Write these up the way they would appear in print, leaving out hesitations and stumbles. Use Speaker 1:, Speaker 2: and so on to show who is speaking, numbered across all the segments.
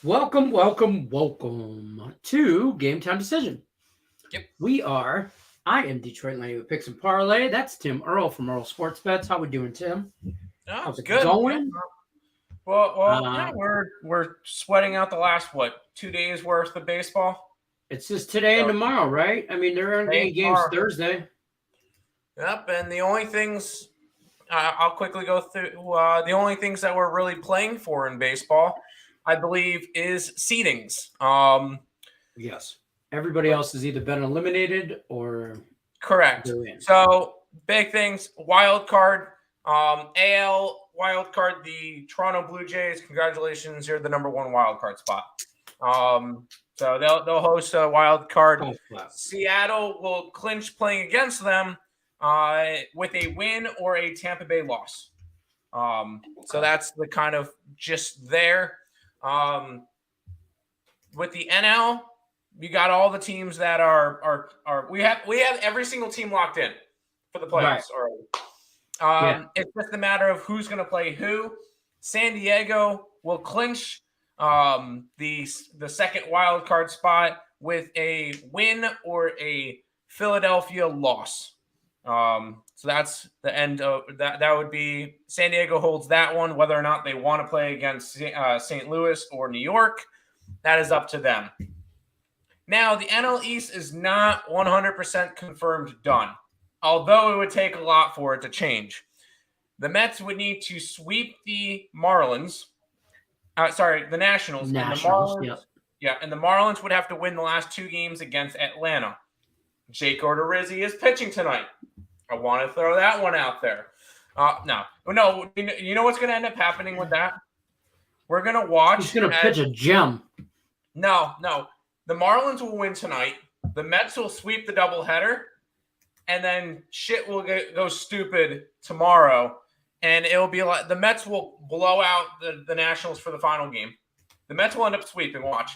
Speaker 1: Welcome, welcome, welcome to Game Time Decision.
Speaker 2: Yep.
Speaker 1: I am Detroit Lenny with Picks and Parlay. That's Tim Earl from Earl Sports Bets. How we doing, Tim?
Speaker 2: Oh,
Speaker 1: How's it
Speaker 2: good.
Speaker 1: going?
Speaker 2: We're sweating out the last 2 days worth of baseball.
Speaker 1: It's just today and
Speaker 2: So,
Speaker 1: tomorrow, right? I mean, there aren't any games Thursday.
Speaker 2: Yep, and the only things I'll quickly go through. The only things that we're really playing for in baseball, I believe, is seedings.
Speaker 1: Yes. Everybody else has either been eliminated or
Speaker 2: Correct.
Speaker 1: they're in.
Speaker 2: So big things. Wild card. AL wild card. The Toronto Blue Jays. Congratulations, you're the number one wild card spot. So they'll host a wild card. Seattle will clinch playing against them with a win or a Tampa Bay loss. So that's the kind of just there. With the NL, you got all the teams that are we have every single team locked in for the playoffs already. It's just a matter of who's going to play who. San Diego will clinch the second wild card spot with a win or a Philadelphia loss. So that's the end of that. That would be San Diego holds that one. Whether or not they want to play against St. Louis or New York, that is up to them. Now, the NL East is not 100% confirmed done, although it would take a lot for it to change. The Mets would need to sweep the Marlins. The Nationals. And the Marlins, and the Marlins would have to win the last two games against Atlanta. Jake Odorizzi is pitching tonight. I want to throw that one out there. No. You know what's going to end up happening with that? We're going to watch.
Speaker 1: He's going to pitch a gem.
Speaker 2: No. The Marlins will win tonight. The Mets will sweep the doubleheader, and then shit will go stupid tomorrow. And it'll be like the Mets will blow out the Nationals for the final game. The Mets will end up sweeping, watch.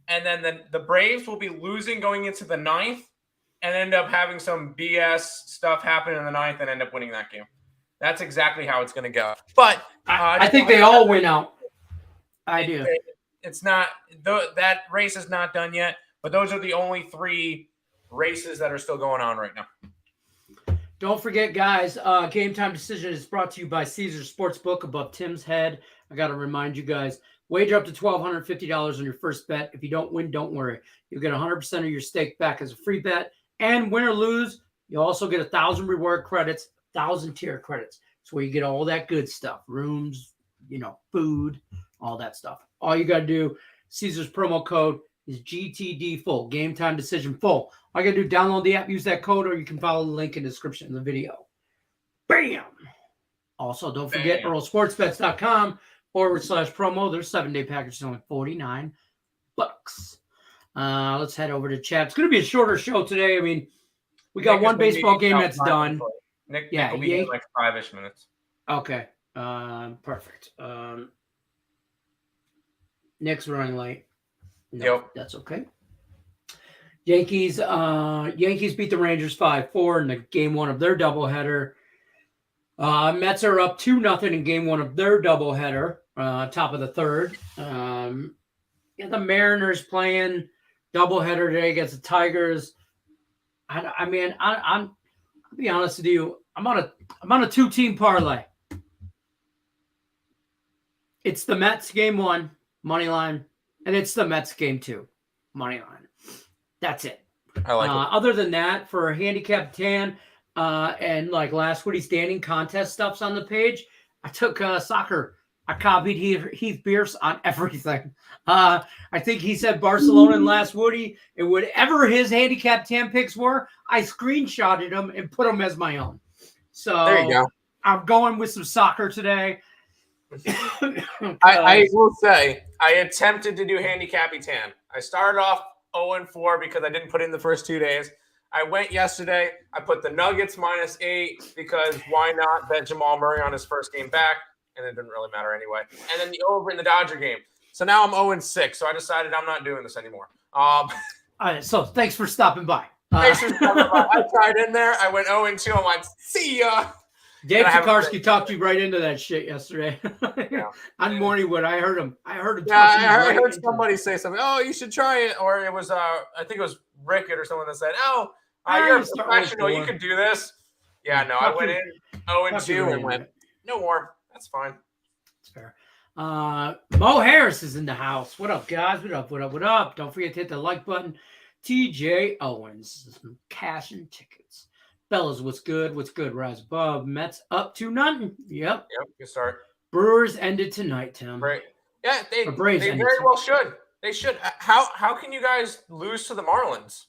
Speaker 2: And then the Braves will be losing going into the ninth and end up having some BS stuff happen in the ninth and end up winning that game. That's exactly how it's going to go. But
Speaker 1: I think they all win out. I do.
Speaker 2: It's not that race is not done yet, but those are the only three races that are still going on right now.
Speaker 1: Don't forget, guys, Game Time Decision is brought to you by Caesars Sportsbook above Tim's head. I got to remind you guys, wager up to $1,250 on your first bet. If you don't win, don't worry. You'll get 100% of your stake back as a free bet. And win or lose, you'll also get 1,000 reward credits, 1,000 tier credits. It's where you get all that good stuff, rooms, food, all that stuff. All you got to do, Caesars promo code is GTD full, Game Time Decision full. All you got to do, download the app, use that code, or you can follow the link in the description of the video. Bam! Also, don't forget earlsportsbets.com/promo. Their 7-day package is only $49. Let's head over to chat. It's going to be a shorter show today. I mean, we got one baseball game that's done.
Speaker 2: Nick will be in like 5-ish minutes.
Speaker 1: Okay. Perfect. Nick's running late.
Speaker 2: Yep.
Speaker 1: That's okay. Yankees beat the Rangers 5-4 in the game one of their doubleheader. Mets are up 2-0 in game one of their doubleheader, top of the third. The Mariners playing doubleheader today against the Tigers. I'll be honest with you. I'm on a 2-team parlay. It's the Mets game one, money line, and it's the Mets game two, money line. That's it.
Speaker 2: I like it.
Speaker 1: Other than that, for a handicap tan and like last Woody standing contest stuffs on the page, I took soccer. I copied Heath Bierce on everything. I think he said Barcelona and last Woody, and whatever his handicap tan picks were, I screenshotted them and put them as my own. So
Speaker 2: there you go.
Speaker 1: I'm going with some soccer today.
Speaker 2: I will say I attempted to do handicappy tan. I started off 0-4 because I didn't put in the first 2 days. I went yesterday. I put the Nuggets -8 because why not bet Jamal Murray on his first game back? And it didn't really matter anyway. And then the over in the Dodger game. So now I'm 0-6. So I decided I'm not doing this anymore.
Speaker 1: All right, so thanks for stopping by.
Speaker 2: Thanks for stopping by. I tried in there. I went 0-2. I'm like, see ya.
Speaker 1: Dave Tokarski talked you right into that shit yesterday.
Speaker 2: Yeah.
Speaker 1: On Morningwood, I heard him.
Speaker 2: Yeah, I heard somebody say something. Oh, you should try it, or it was I think it was Rickett or someone that said, "Oh, you're a professional. You could do this." Yeah, no, I went in 0-2 and went, "No more. That's fine."
Speaker 1: That's fair. Mo Harris is in the house. What up, guys? What up? What up? What up? Don't forget to hit the like button. TJ Owens, some cash and tickets. Fellas, what's good? What's good? Rise above. Mets up 2-0. Yep.
Speaker 2: Good start.
Speaker 1: Brewers ended tonight, Tim.
Speaker 2: Right. Yeah, they very well should. They should. How can you guys lose to the Marlins?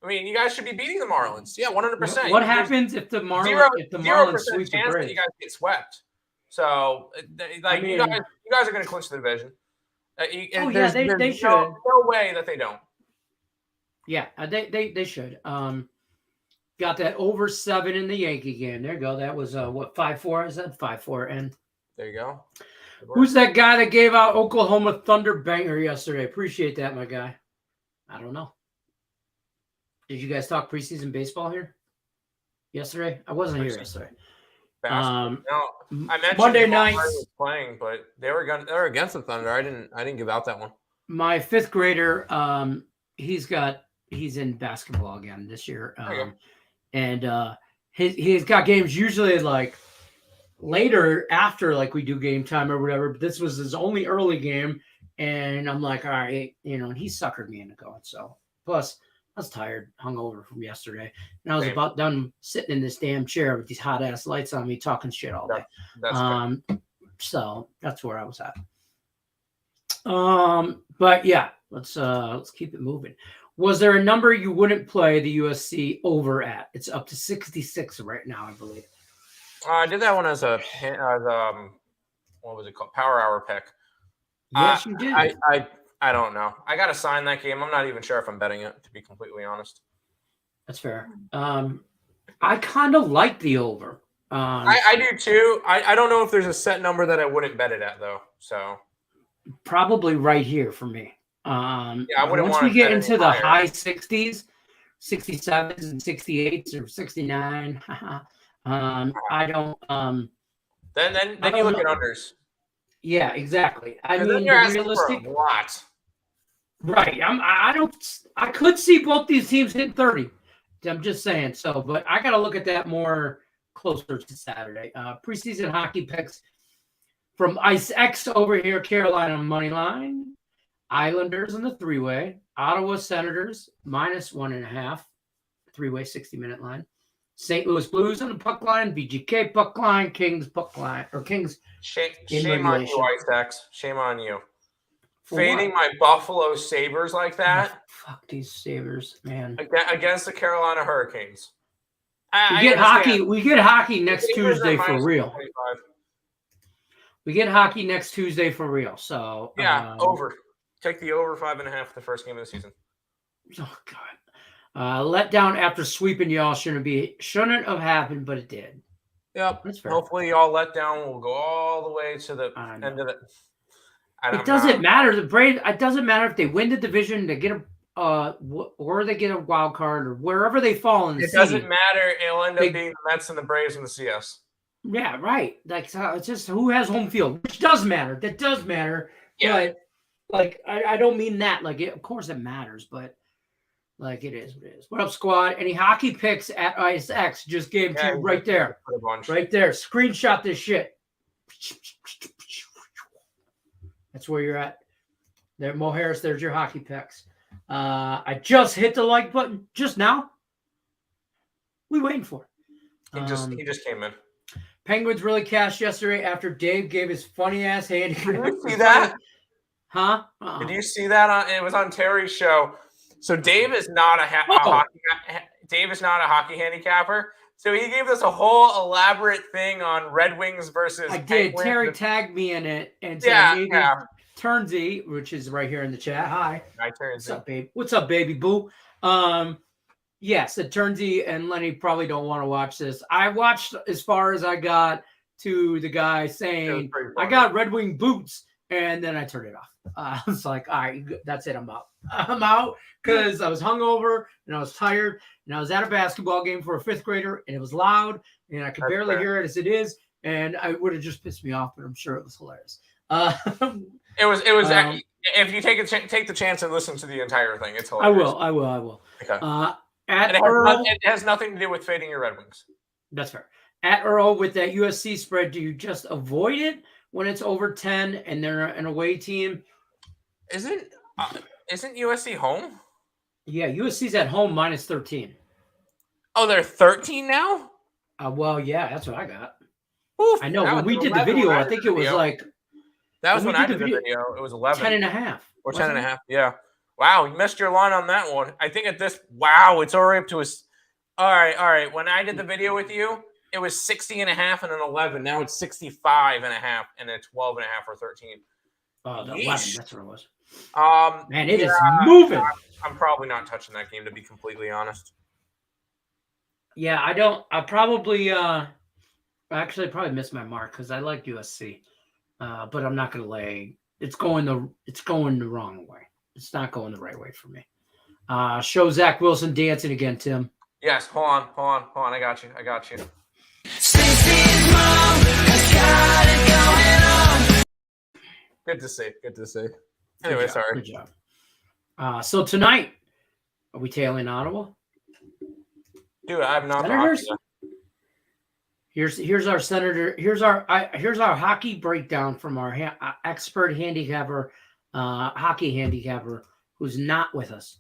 Speaker 2: I mean, you guys should be beating the Marlins. Yeah, 100%.
Speaker 1: What happens if the Marlins sweep the Braves?
Speaker 2: That you guys get swept. So, you guys are going to clinch the division.
Speaker 1: They should.
Speaker 2: No way that they don't.
Speaker 1: Yeah, they should. Got that over 7 in the Yankee game. There you go. That was 5-4. Is that 5-4? And
Speaker 2: there you go.
Speaker 1: Who's that guy that gave out Oklahoma Thunder banger yesterday? Appreciate that, my guy. I don't know. Did you guys talk preseason baseball here yesterday? I wasn't here yesterday.
Speaker 2: No, I mentioned
Speaker 1: Monday night
Speaker 2: was playing, but they were against the Thunder. I didn't give out that one.
Speaker 1: My 5th grader, he's in basketball again this year, and he's got games usually like later after like we do game time or whatever. But this was his only early game, and I'm like, all right, and he suckered me into going. So plus, I was tired, hungover from yesterday, and I was about done sitting in this damn chair with these hot ass lights on me, talking shit all day. So that's where I was at. But yeah, let's keep it moving. Was there a number you wouldn't play the USC over at? It's up to 66 right now, I believe.
Speaker 2: I did that one as what was it called? Power Hour pick.
Speaker 1: Yes, you did.
Speaker 2: I don't know. I got to sign that game. I'm not even sure if I'm betting it, to be completely honest.
Speaker 1: That's fair. I kind of like the over.
Speaker 2: I do too. I don't know if there's a set number that I wouldn't bet it at, though. So
Speaker 1: probably right here for me.
Speaker 2: I wouldn't
Speaker 1: once we get into the high 60s, 67s and 68s or 69, I don't.
Speaker 2: Then you look at unders.
Speaker 1: Yeah, exactly. I mean,
Speaker 2: then you're asking for a lot.
Speaker 1: Right. I could see both these teams hit 30. I'm just saying. So, but I got to look at that more closer to Saturday. Preseason hockey picks from Ice X over here. Carolina money line, Islanders in the 3-way, Ottawa Senators -1.5, 3-way 60-minute line. St. Louis Blues on the puck line, VGK puck line, Kings puck line, or Kings.
Speaker 2: Shame on you, Ice X. Shame on you. Fading my Buffalo Sabres like that.
Speaker 1: Fuck these Sabres, man.
Speaker 2: Against the Carolina Hurricanes.
Speaker 1: We get hockey next Tuesday for real. We get hockey next Tuesday for real. So
Speaker 2: yeah, over. Take the over 5.5 the first game of the season.
Speaker 1: Oh God. Let down after sweeping y'all shouldn't have happened, but it did.
Speaker 2: Yep. Hopefully y'all let down will go all the way to the end of it.
Speaker 1: It doesn't matter. The Braves. It doesn't matter if they win the division, they get or they get a wild card, or wherever they fall in the season.
Speaker 2: It doesn't matter. It'll end up being the Mets and the Braves and the CS.
Speaker 1: Yeah, right. Like it's just who has home field, which does matter. That does matter. Yeah. But like I don't mean that. Like of course it matters, but like it is what it is. What up, squad? Any hockey picks at Ice X? Just gave to you right there. Right there. Screenshot this shit. That's where you're at. There, Mo Harris, there's your hockey picks. I just hit the like button just now. We waiting for it.
Speaker 2: He just came in.
Speaker 1: Penguins really cashed yesterday after Dave gave his funny ass hand.
Speaker 2: Did you see that?
Speaker 1: Huh?
Speaker 2: Did you see that? It was on Terry's show. So Dave is not a hockey handicapper. So he gave us a whole elaborate thing on Red Wings versus
Speaker 1: I did.
Speaker 2: Penguins.
Speaker 1: Terry tagged me in it and said maybe Turnsy, which is right here in the chat. Hi,
Speaker 2: Turnsy.
Speaker 1: What's up, babe? What's up, baby boo? Yes, the Turnsy and Lenny probably don't want to watch this. I watched as far as I got to the guy saying, I got Red Wing boots. And then I turned it off. I was like, all right, that's it. I'm out. I'm out because I was hungover and I was tired and I was at a basketball game for a fifth grader and it was loud and I could barely hear it as it is. And I would have just pissed me off, but I'm sure it was hilarious.
Speaker 2: It was. If you take the chance and listen to the entire thing, it's hilarious.
Speaker 1: I will.
Speaker 2: Okay.
Speaker 1: It
Speaker 2: has nothing to do with fading your Red Wings.
Speaker 1: That's fair. At Earl, with that USC spread, do you just avoid it when it's over 10 and they're an away team?
Speaker 2: Isn't USC home?
Speaker 1: Yeah, USC's at home minus 13.
Speaker 2: Oh, they're 13 now?
Speaker 1: Well, yeah, that's what I got.
Speaker 2: Oof,
Speaker 1: I know. When we did the video, I think it was like...
Speaker 2: That was when I did the video. It was 11.
Speaker 1: 10.5.
Speaker 2: Or 10.5, yeah. Wow, you missed your line on that one. I think it's already up to us. All right. When I did the video with you, it was 60.5 and an 11. Now it's 65.5 and a 12.5 or 13.
Speaker 1: Oh, the 11. That's what it was. Man, it is moving.
Speaker 2: I'm probably not touching that game, to be completely honest.
Speaker 1: Yeah, I don't. I probably probably missed my mark because I like USC, but I'm not going to lay. It's going the wrong way. It's not going the right way for me. Show Zach Wilson dancing again, Tim.
Speaker 2: Yes, hold on. I got you. Good to see. Anyway, sorry.
Speaker 1: Good job. So tonight, are we tailing Ottawa?
Speaker 2: Dude, I have not.
Speaker 1: Here's our senator. Here's our hockey breakdown from our expert handicapper, hockey handicapper, who's not with us.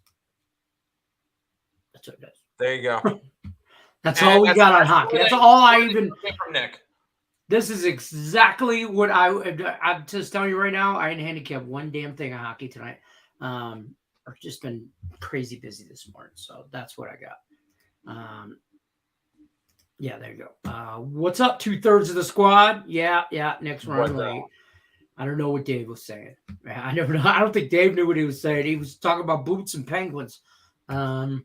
Speaker 1: That's what it is.
Speaker 2: There you go.
Speaker 1: That's all we got on hockey. That's all I even.
Speaker 2: From Nick.
Speaker 1: This is exactly what I'm just telling you right now. I didn't handicap one damn thing of hockey tonight. I've just been crazy busy this morning, so that's what I got. Yeah, there you go. What's up, 2/3 of the squad? Yeah, Nick's running late. I don't know what Dave was saying. I never know. I don't think Dave knew what he was saying. He was talking about boots and penguins. Will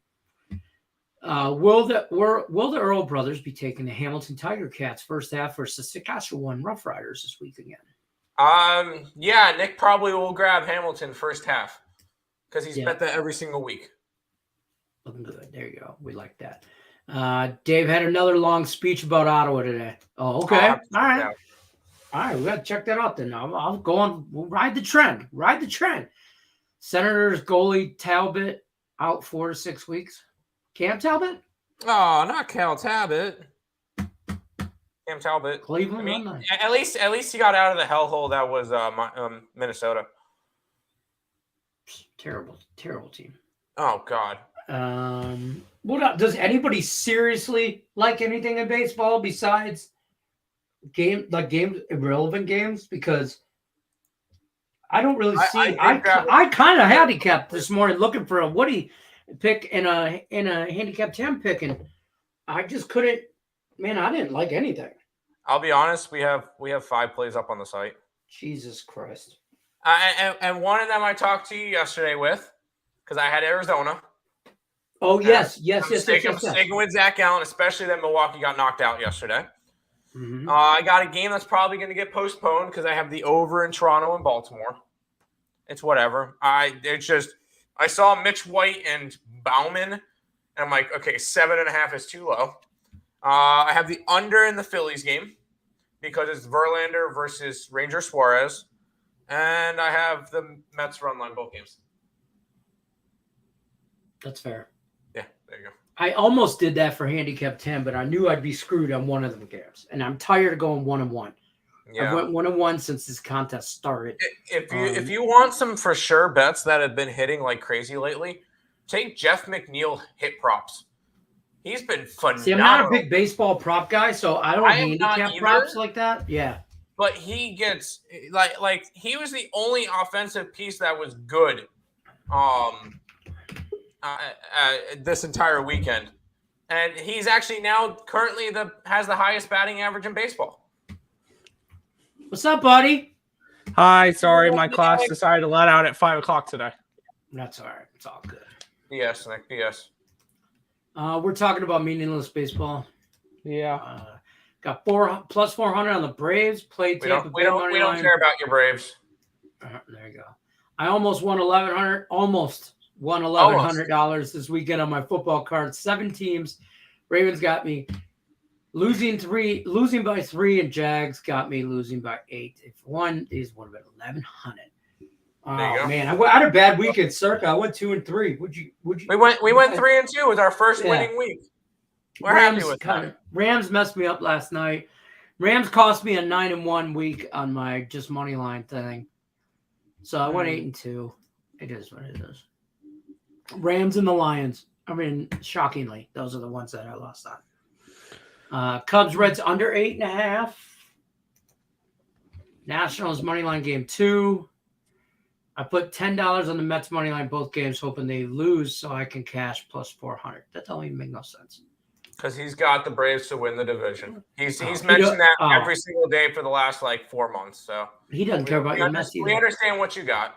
Speaker 1: the Earl brothers be taking the Hamilton Tiger Cats first half versus Saskatchewan Roughriders this week again?
Speaker 2: Yeah, Nick probably will grab Hamilton first half because he's bet that every single week.
Speaker 1: Looking good. There you go. We like that. Dave had another long speech about Ottawa today. Oh, okay. All right. We got to check that out then. I'll go on. We'll ride the trend. Senators goalie Talbot out 4 to 6 weeks. Cam Talbot?
Speaker 2: Oh, not Cal Talbot. Cam Talbot.
Speaker 1: Cleveland.
Speaker 2: I mean, at least he got out of the hellhole that was Minnesota.
Speaker 1: Terrible team.
Speaker 2: Oh God.
Speaker 1: Does anybody seriously like anything in baseball besides irrelevant games? Because I don't really see. I kind of handicapped this morning looking for a Woody pick in a handicap 10 pick, and I just couldn't. Man, I didn't like anything.
Speaker 2: I'll be honest. We have 5 plays up on the site.
Speaker 1: Jesus Christ.
Speaker 2: And one of them I talked to you yesterday with, because I had Arizona.
Speaker 1: Oh, yes.
Speaker 2: I'm sticking with Zach Allen, especially that Milwaukee got knocked out yesterday.
Speaker 1: Mm-hmm.
Speaker 2: I got a game that's probably going to get postponed because I have the over in Toronto and Baltimore. It's whatever. I saw Mitch White and Bauman, and I'm like, okay, 7.5 is too low. I have the under in the Phillies game because it's Verlander versus Ranger Suarez, and I have the Mets run line both games.
Speaker 1: That's fair.
Speaker 2: Yeah, there you go.
Speaker 1: I almost did that for handicap 10, but I knew I'd be screwed on one of them games, and I'm tired of going 1-1.
Speaker 2: Yeah.
Speaker 1: I went 1-1 since this contest started.
Speaker 2: If you want some for sure bets that have been hitting like crazy lately, take Jeff McNeil hit props. He's been phenomenal.
Speaker 1: See, I'm not a big baseball prop guy, so I don't handicap props like that. Yeah.
Speaker 2: But he gets like he was the only offensive piece that was good this entire weekend. And he's actually now currently has the highest batting average in baseball.
Speaker 1: What's up, buddy?
Speaker 3: Hi, sorry, my class decided to let out at 5 o'clock today.
Speaker 1: That's all right. It's all good.
Speaker 2: BS, Nick, BS.
Speaker 1: We're talking about meaningless baseball.
Speaker 3: Yeah.
Speaker 1: Got plus 400 on the Braves. Played Tampa Bay.
Speaker 2: We don't care about your Braves.
Speaker 1: There you go. I almost won $1,100 this weekend on my football card. 7 teams. Ravens got me losing by 3, and Jags got me losing by 8. If one is would have been 1,100. Oh man, I had a bad week at Circa. I went 2 and 3. Would you? We
Speaker 2: went 3 and 2 with our first winning week. We're happy with that.
Speaker 1: Rams messed me up last night. Rams cost me a 9-1 week on my just money line thing. So I went 8 and 2. It is what it is. Rams and the Lions. I mean, shockingly, those are the ones that I lost on. Cubs Reds under 8.5. Nationals money line game 2. I put $10 on the Mets money line both games, hoping they lose so I can cash plus 400. That don't even make no sense.
Speaker 2: Because he's got the Braves to win the division. He's mentioned that every single day for the last 4 months. So
Speaker 1: he doesn't care about your Mets either.
Speaker 2: We understand what you got.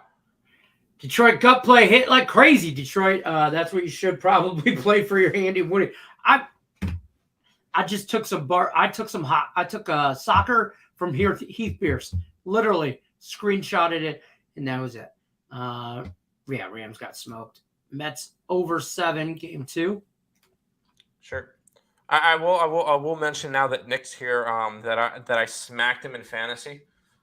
Speaker 1: Detroit gut play hit like crazy. Detroit, that's what you should probably play for your handy winning. I just took I took soccer from here to Heath Pierce. Literally screenshotted it. And that was it. Rams got smoked. Mets over 7, game 2.
Speaker 2: Sure. I will mention now that Nick's here that I smacked him in fantasy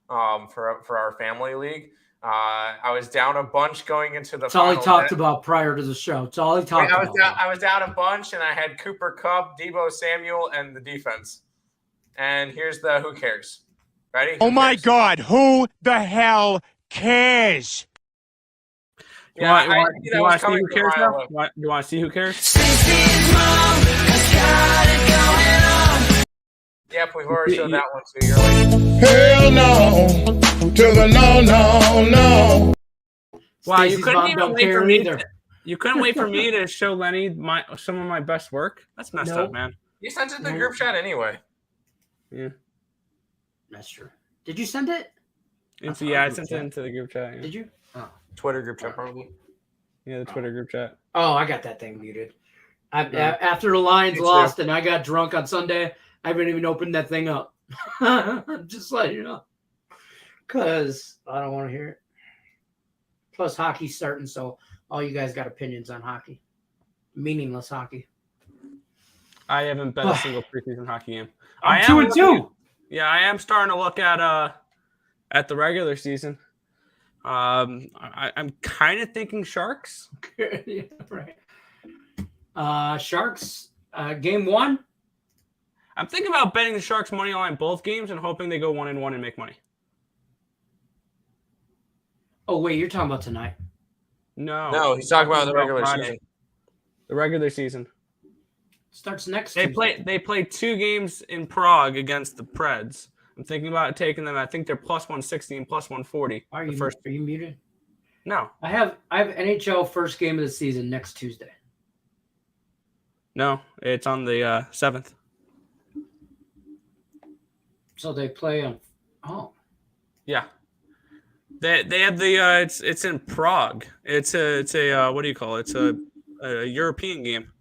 Speaker 2: for our family league. I was down a bunch going into the.
Speaker 1: That's all he talked about prior to the show. It's all he talked about.
Speaker 2: I was down a bunch, and I had Cooper Kupp, Deebo Samuel, and the defense. And here's the who cares. Ready?
Speaker 4: Oh my God! Who the hell cares?
Speaker 2: Yeah,
Speaker 3: do you want to see who cares now? You want to see who cares?
Speaker 2: Yep, we've already showed that one to you. You're like,
Speaker 4: hell no, to the no.
Speaker 3: Wow, you couldn't even wait for me either. You couldn't wait for me to show Lenny some of my best work? That's messed up, man.
Speaker 2: You sent it to the group chat anyway.
Speaker 3: Yeah.
Speaker 1: That's true. Did you send it?
Speaker 3: I sent it into the group chat. Yeah.
Speaker 1: Did you? Oh.
Speaker 2: Twitter group chat, probably.
Speaker 3: Yeah, the Twitter group chat.
Speaker 1: Oh, I got that thing muted. After the Lions lost and I got drunk on Sunday, I haven't even opened that thing up. Just letting you know. Because I don't want to hear it. Plus, hockey's starting, so all you guys got opinions on hockey. Meaningless hockey.
Speaker 3: I haven't bet a single preseason hockey game.
Speaker 1: I'm 2 and 2.
Speaker 3: Yeah, I am starting to look at the regular season. I'm kind of thinking Sharks.
Speaker 1: Yeah, right. Sharks, game 1.
Speaker 3: I'm thinking about betting the Sharks money line both games and hoping they go 1-1 and make money.
Speaker 1: Oh wait, you're talking about tonight?
Speaker 2: No, he's talking about the regular season.
Speaker 3: The regular season
Speaker 1: starts next.
Speaker 3: They play 2 games in Prague against the Preds. I'm thinking about taking them. I think they're plus 160 and plus 140.
Speaker 1: Are you muted?
Speaker 3: No.
Speaker 1: I have NHL first game of the season next Tuesday.
Speaker 3: No, it's on the 7th.
Speaker 1: So they play on. Oh.
Speaker 3: Yeah. They have the it's in Prague. It's a what do you call it? It's a European game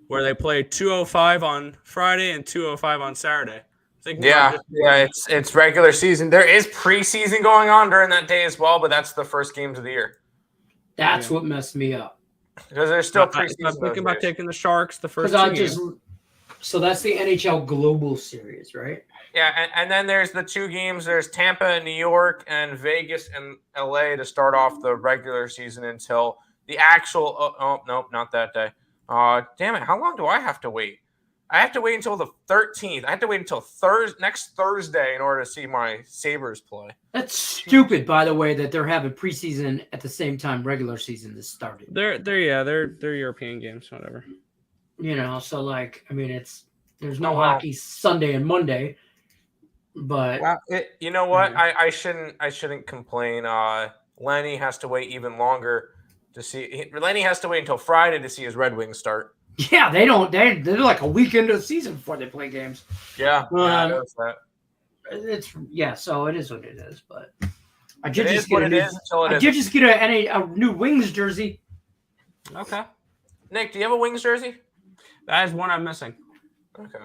Speaker 3: where they play 2:05 on Friday and 2:05 on Saturday. It's
Speaker 2: regular season. There is preseason going on during that day as well, but that's the first games of the year.
Speaker 1: That's what messed me up.
Speaker 2: Because there's still preseason.
Speaker 3: I'm thinking about taking the Sharks the first 2 games.
Speaker 1: So that's the NHL Global Series, right?
Speaker 2: Yeah, and then there's the 2 games. There's Tampa and New York and Vegas and LA to start off the regular season until the actual. Oh, nope, not that day. Damn it! How long do I have to wait? I have to wait until the 13th. I have to wait until next Thursday in order to see my Sabres play.
Speaker 1: That's stupid, by the way, that they're having preseason at the same time regular season is started.
Speaker 3: They're European games, whatever.
Speaker 1: You know, so there's no hockey Sunday and Monday, but
Speaker 2: you know what? I shouldn't complain. Lenny has to wait even longer to see. Lenny has to wait until Friday to see his Red Wings start.
Speaker 1: Yeah, they don't. They're like a week into the season before they play games.
Speaker 2: Yeah, I noticed that.
Speaker 1: So it is what it is. But I
Speaker 2: did just
Speaker 1: get a new Wings jersey.
Speaker 2: Okay, Nick, do you have a Wings jersey?
Speaker 3: That is one I'm missing.
Speaker 2: Okay.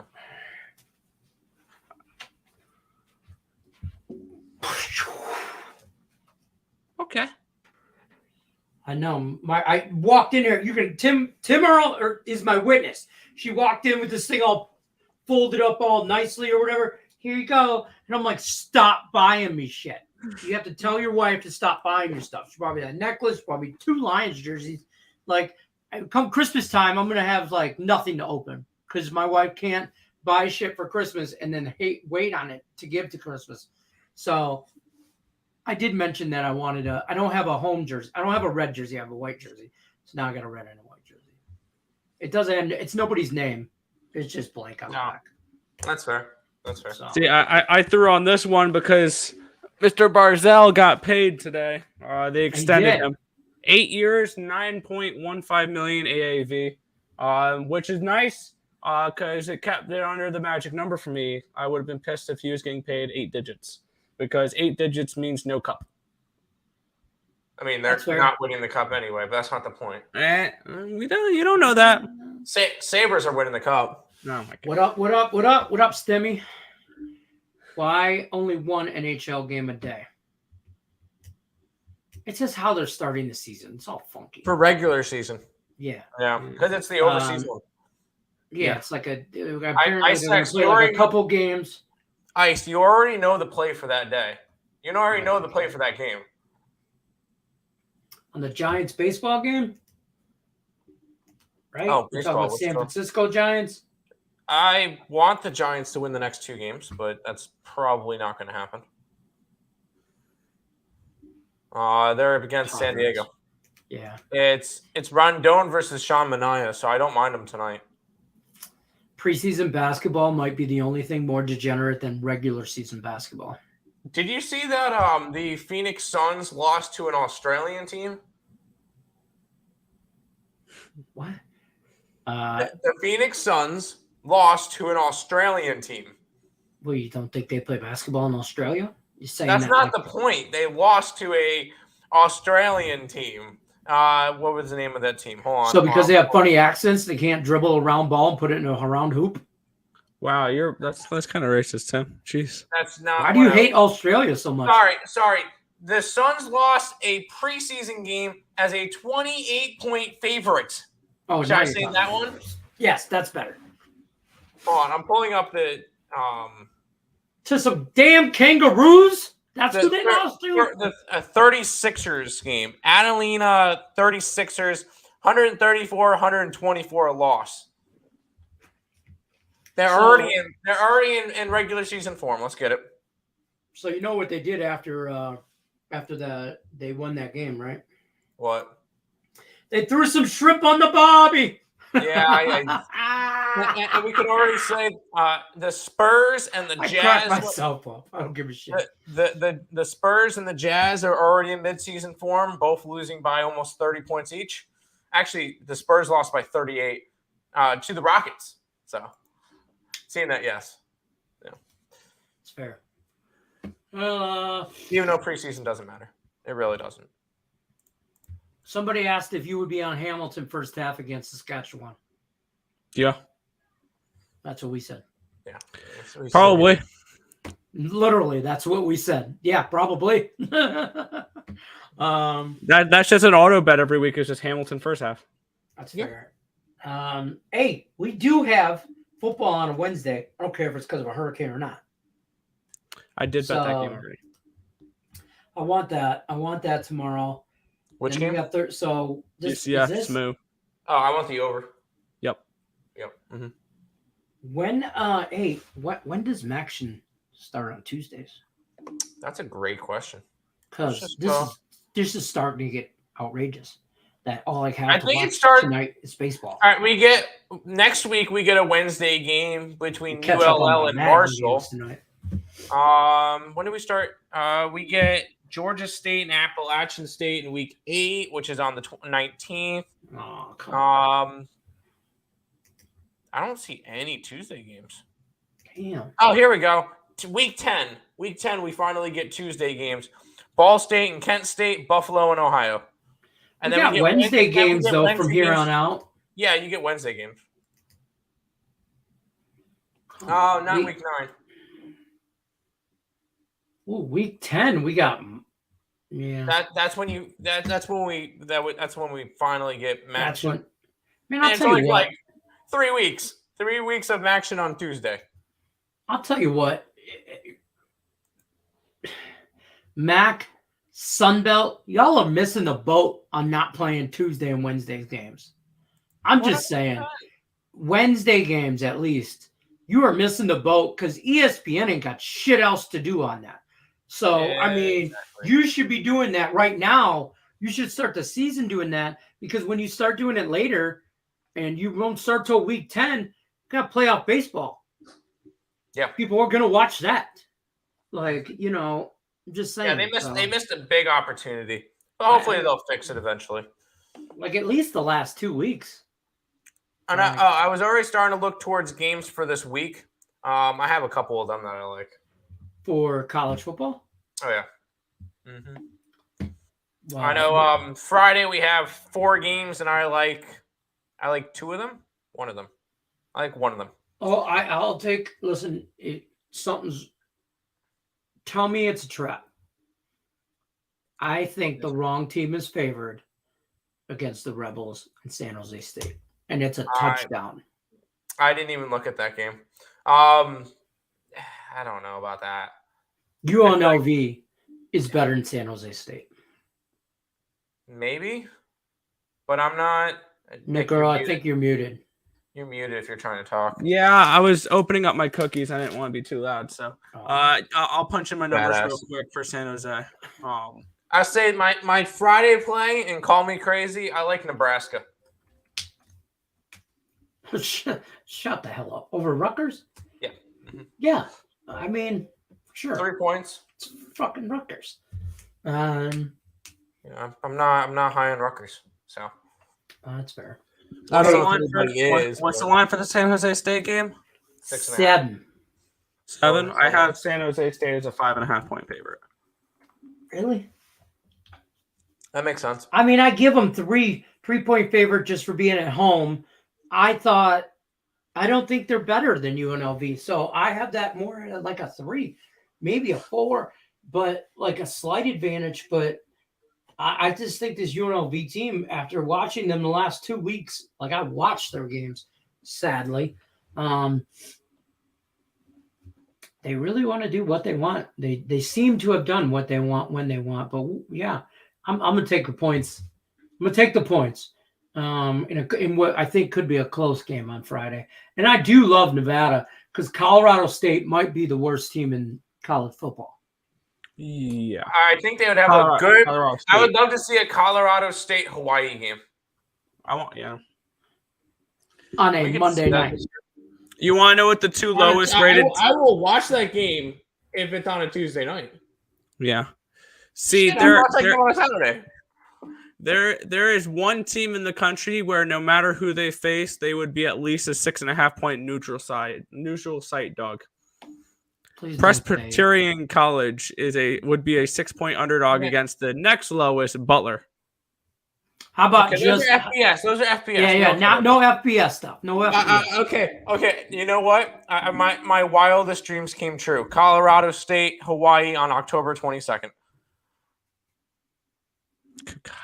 Speaker 3: Okay.
Speaker 1: I know. I walked in here. You can Tim Earl is my witness. She walked in with this thing all folded up all nicely or whatever. Here you go. And I'm like, stop buying me shit. You have to tell your wife to stop buying your stuff. She bought me that necklace, bought me 2 Lions jerseys. Like, come Christmas time, I'm gonna have like nothing to open because my wife can't buy shit for Christmas and then wait on it to give to Christmas. So I did mention that I don't have a home jersey. I don't have a red jersey. I have a white jersey. So now I got a red and a white jersey. It doesn't. It's nobody's name. It's just blank on the back.
Speaker 2: That's fair. That's fair.
Speaker 1: So.
Speaker 3: See, I threw on this one because Mr. Barzell got paid today. They extended him 8 years, 9.15 million AAV, which is nice because it kept it under the magic number for me. I would have been pissed if he was getting paid 8 digits. Because 8 digits means no cup.
Speaker 2: I mean, they're not winning the cup anyway, but that's not the point.
Speaker 3: You don't know that.
Speaker 2: Sabres are winning the cup.
Speaker 3: Oh my God.
Speaker 1: What up, Stimmy? Why only one NHL game a day? It's just how they're starting the season. It's all funky.
Speaker 2: For regular season.
Speaker 1: Yeah.
Speaker 2: Yeah, because it's the overseas one.
Speaker 1: Yeah, it's like apparently
Speaker 2: I
Speaker 1: play like a couple games.
Speaker 2: Ice, you already know the play for that day. You already know the play for that game.
Speaker 1: On the Giants baseball game? Right?
Speaker 2: Oh,
Speaker 1: You're talking about San Francisco Giants?
Speaker 2: I want the Giants to win the next 2 games, but that's probably not going to happen. They're up against San Diego.
Speaker 1: Yeah.
Speaker 2: It's Rondon versus Sean Manaea, so I don't mind them tonight.
Speaker 1: Preseason basketball might be the only thing more degenerate than regular season basketball.
Speaker 2: Did you see that the Phoenix Suns lost to an Australian team?
Speaker 1: What?
Speaker 2: The Phoenix Suns lost to an Australian team.
Speaker 1: Well, you don't think they play basketball in Australia? You're saying
Speaker 2: that's
Speaker 1: that
Speaker 2: not the point. They lost to a Australian team. What was the name of that team? Hold on.
Speaker 1: So because they have funny accents, they can't dribble a round ball and put it in a round hoop?
Speaker 3: Wow, that's kind of racist, Tim. Jeez.
Speaker 2: That's not.
Speaker 1: Why do you hate Australia so much?
Speaker 2: Sorry. The Suns lost a preseason game as a 28-point favorite.
Speaker 1: Oh,
Speaker 2: should I say that one?
Speaker 1: Yes, that's better.
Speaker 2: Hold on, I'm pulling up the
Speaker 1: to some damn kangaroos. That's who they lost to.
Speaker 2: The 36ers game. Adelina 36ers, 134-124 loss. They're already in regular season form. Let's get it.
Speaker 1: So you know what they did after they won that game, right?
Speaker 2: What?
Speaker 1: They threw some shrimp on the barbie.
Speaker 2: Yeah, and we can already say the Spurs and the Jazz.
Speaker 1: I cracked myself up. I don't give a shit.
Speaker 2: The Spurs and the Jazz are already in midseason form, both losing by almost 30 points each. Actually, the Spurs lost by 38 to the Rockets. So, seeing that, yes. Yeah.
Speaker 1: It's fair.
Speaker 2: Even though preseason doesn't matter. It really doesn't.
Speaker 1: Somebody asked if you would be on Hamilton first half against Saskatchewan.
Speaker 3: Yeah.
Speaker 1: That's what we said.
Speaker 2: Yeah.
Speaker 3: Probably.
Speaker 1: Literally, that's what we said. Yeah, probably.
Speaker 3: That's just an auto bet every week. Is just Hamilton first half.
Speaker 1: That's fair. Hey, we do have football on a Wednesday. I don't care if it's because of a hurricane or not.
Speaker 3: I did bet that game already.
Speaker 1: I want that tomorrow.
Speaker 2: Which
Speaker 1: game?
Speaker 2: Is
Speaker 3: this Moo.
Speaker 2: Oh, I want the over.
Speaker 3: Yep.
Speaker 2: Mm-hmm.
Speaker 1: When does Maction start on Tuesdays?
Speaker 2: That's a great question.
Speaker 1: Because this is starting to get outrageous. That all I have
Speaker 2: I
Speaker 1: to
Speaker 2: think
Speaker 1: watch tonight is baseball.
Speaker 2: All right, next week we get a Wednesday game between ULL and Marshall. When do we start? We get Georgia State and Appalachian State in week 8, which is on the 19th.
Speaker 1: Oh, come on.
Speaker 2: I don't see any Tuesday games.
Speaker 1: Damn.
Speaker 2: Oh, here we go. Week 10. Week 10, we finally get Tuesday games. Ball State and Kent State, Buffalo and Ohio.
Speaker 1: And then we get Wednesday games, though, from here on out.
Speaker 2: Yeah, you get Wednesday games. Oh, not week 9.
Speaker 1: Ooh, week 10, we got. Yeah,
Speaker 2: That's when we finally get
Speaker 1: that's
Speaker 2: match.
Speaker 1: when. Man,
Speaker 2: And
Speaker 1: I'll
Speaker 2: it's
Speaker 1: tell you
Speaker 2: only
Speaker 1: what.
Speaker 2: like 3 weeks. 3 weeks of action on Tuesday.
Speaker 1: I'll tell you what. Mac, Sunbelt, y'all are missing the boat on not playing Tuesday and Wednesday games. I'm just saying, Wednesday games at least, you are missing the boat because ESPN ain't got shit else to do on that. So,
Speaker 2: Yeah,
Speaker 1: I mean,
Speaker 2: exactly.
Speaker 1: you should be doing that right now. You should start the season doing that because when you start doing it later and you won't start till week 10, you got playoff baseball.
Speaker 2: Yeah.
Speaker 1: People are going to watch that. Like, I'm just saying.
Speaker 2: Yeah, they missed a big opportunity. But hopefully they'll fix it eventually.
Speaker 1: Like at least the last 2 weeks.
Speaker 2: And I was already starting to look towards games for this week. I have a couple of them that I like.
Speaker 1: For college football?
Speaker 2: Oh, yeah. Mm-hmm.
Speaker 1: Wow.
Speaker 2: I know Friday we have 4 games, and I like 2 of them. One of them. I like one of them.
Speaker 1: Oh, I'll take. Listen, something's. Tell me it's a trap. I think the wrong team is favored against the Rebels and San Jose State, and it's a touchdown.
Speaker 2: I didn't even look at that game. I don't know about that.
Speaker 1: UNLV is better than San Jose State.
Speaker 2: Maybe, but I'm not.
Speaker 1: Nick Earl, I think you're muted.
Speaker 2: You're muted if you're trying to talk.
Speaker 3: Yeah, I was opening up my cookies. I didn't want to be too loud, so I'll punch in my numbers real quick for San Jose.
Speaker 2: I say my Friday play, and call me crazy, I like Nebraska.
Speaker 1: Shut the hell up. Over Rutgers?
Speaker 2: Yeah. Mm-hmm.
Speaker 1: Yeah. I mean, sure.
Speaker 2: 3 points.
Speaker 1: It's fucking Rutgers.
Speaker 2: I'm not high on Rutgers, so
Speaker 1: that's fair.
Speaker 3: I don't know if anybody is. What's the line for the San Jose State game?
Speaker 1: 7.
Speaker 3: 7. I have San Jose State as a 5.5 point favorite.
Speaker 1: Really?
Speaker 2: That makes sense.
Speaker 1: I mean, I give them 3-point favorite just for being at home. I don't think they're better than UNLV, so I have that more like a 3, maybe a 4, but like a slight advantage. But I just think this UNLV team, after watching them the last 2 weeks, like I watched their games, sadly, they really want to do what they want. They seem to have done what they want when they want. But yeah, I'm gonna take the points. I'm gonna take the points in what I think could be a close game on Friday. And I do love Nevada because Colorado State might be the worst team in college football.
Speaker 3: Yeah,
Speaker 2: I think they would have a good. I would love to see a Colorado State Hawaii game.
Speaker 1: On a Monday night.
Speaker 3: You want to know what the 2 lowest rated?
Speaker 2: I will watch that game if it's on a Tuesday night.
Speaker 3: Yeah. See,
Speaker 2: on a Saturday.
Speaker 3: There is one team in the country where no matter who they face, they would be at least a 6.5 point neutral site dog. Presbyterian College would be a 6 point underdog against the next lowest, Butler.
Speaker 1: How about
Speaker 2: those are FPS? Those are FPS.
Speaker 1: Yeah. No FPS stuff. No FPS.
Speaker 2: Okay. You know what? My wildest dreams came true. Colorado State, Hawaii on October 22nd.
Speaker 3: Good God.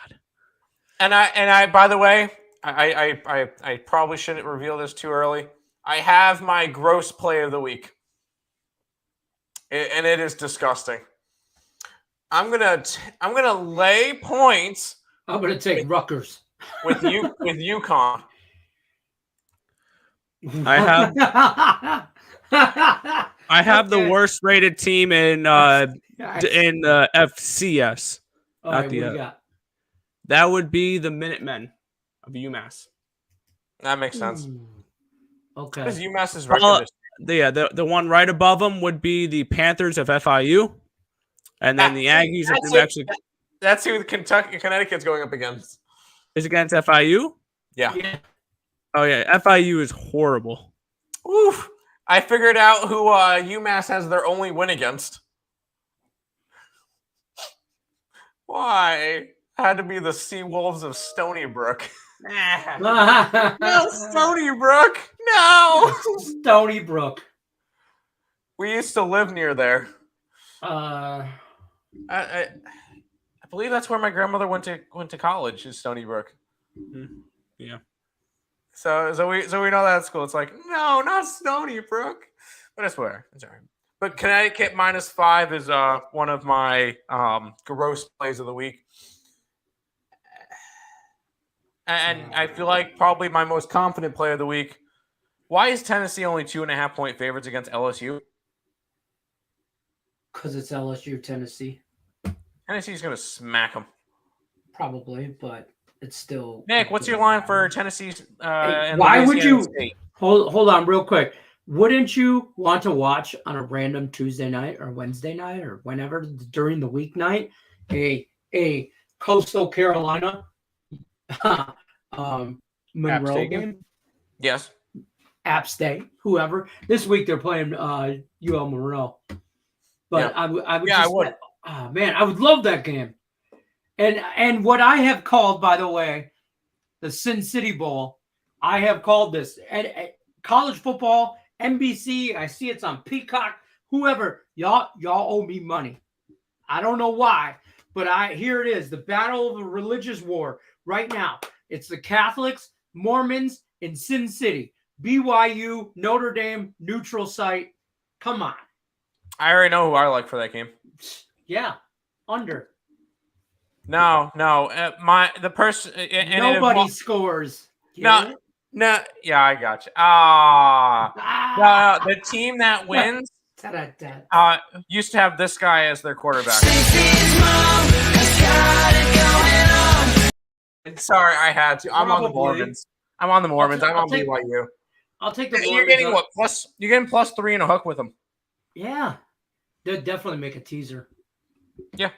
Speaker 2: And I by the way, I probably shouldn't reveal this too early. I have my gross play of the week. And it is disgusting. I'm gonna lay points.
Speaker 1: I'm gonna take Rutgers
Speaker 2: with UConn.
Speaker 3: I have the worst rated team in the FCS.
Speaker 1: All right, what do you got?
Speaker 3: That would be the Minutemen of UMass.
Speaker 2: That makes sense.
Speaker 1: Okay.
Speaker 2: Because UMass is record.
Speaker 3: The one right above them would be the Panthers of FIU, and then the Aggies of New Mexico.
Speaker 2: That's who Connecticut's going up against.
Speaker 3: Is against FIU?
Speaker 2: Yeah.
Speaker 3: Oh yeah, FIU is horrible.
Speaker 2: Oof! I figured out who UMass has their only win against. Why? Had to be the Seawolves of Stony Brook. No, Stony Brook. No,
Speaker 1: Stony Brook.
Speaker 2: We used to live near there.
Speaker 1: Uh,
Speaker 2: I believe that's where my grandmother went to college, is Stony Brook.
Speaker 3: Yeah.
Speaker 2: So we know that school. It's like, no, not Stony Brook, but I swear it's all right. But Connecticut -5 is one of my gross plays of the week, and I feel like probably my most confident play of the week. Why is Tennessee only 2.5-point favorites against LSU?
Speaker 1: because it's LSU, Tennessee,
Speaker 2: Tennessee's going to smack them.
Speaker 1: probably, but it's still.
Speaker 2: Nick, what's your line for Tennessee's? And
Speaker 1: Why would
Speaker 2: Louisiana
Speaker 1: you
Speaker 2: State?
Speaker 1: hold on real quick? Wouldn't you want to watch on a random Tuesday night or Wednesday night or whenever during the weeknight a Coastal Carolina Monroe
Speaker 3: State
Speaker 1: game?
Speaker 2: Yes.
Speaker 1: App State, whoever. This week they're playing UL Monroe. But
Speaker 2: Yeah.
Speaker 1: I would
Speaker 2: Yeah,
Speaker 1: just,
Speaker 2: I would.
Speaker 1: Oh man, I would love that game. And what I have called, by the way, the Sin City Bowl, I have called this. And college football, NBC, I see it's on Peacock, whoever, y'all owe me money. I don't know why, but here it is, the battle of the religious war right now. It's the Catholics, Mormons, in Sin City. BYU, Notre Dame, neutral site. Come on.
Speaker 2: I already know who I like for that game.
Speaker 1: Yeah, under.
Speaker 2: No. The person.
Speaker 1: Nobody scores. Get it?
Speaker 2: No. Yeah, I got you. The team that wins used to have this guy as their quarterback. Sorry, I had to. I'm on the Mormons. I'm on BYU.
Speaker 1: I'll take the Mormons.
Speaker 2: You're getting what? You're getting +3 and a hook with them.
Speaker 1: Yeah. They'll definitely make a teaser.
Speaker 2: Yeah.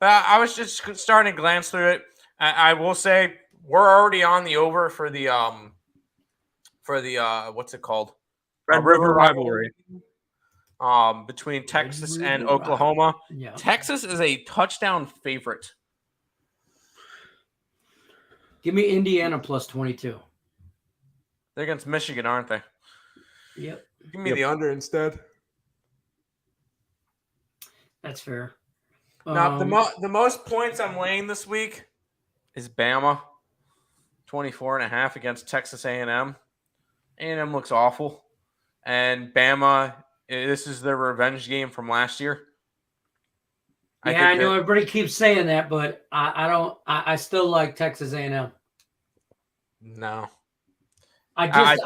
Speaker 2: I was just starting to glance through it. I will say we're already on the over for the what's it called?
Speaker 3: Red River rivalry.
Speaker 2: Between Texas and Oklahoma.
Speaker 1: Yeah.
Speaker 2: Texas is a touchdown favorite.
Speaker 1: Give me Indiana +22.
Speaker 2: They're against Michigan, aren't they?
Speaker 1: Yep.
Speaker 2: Give me the under instead.
Speaker 1: That's fair.
Speaker 2: Now, the most points I'm laying this week is Bama, 24.5 against Texas A&M. A&M looks awful. And Bama, this is their revenge game from last year.
Speaker 1: I know everybody keeps saying that, but I still like Texas A&M.
Speaker 2: No.
Speaker 1: I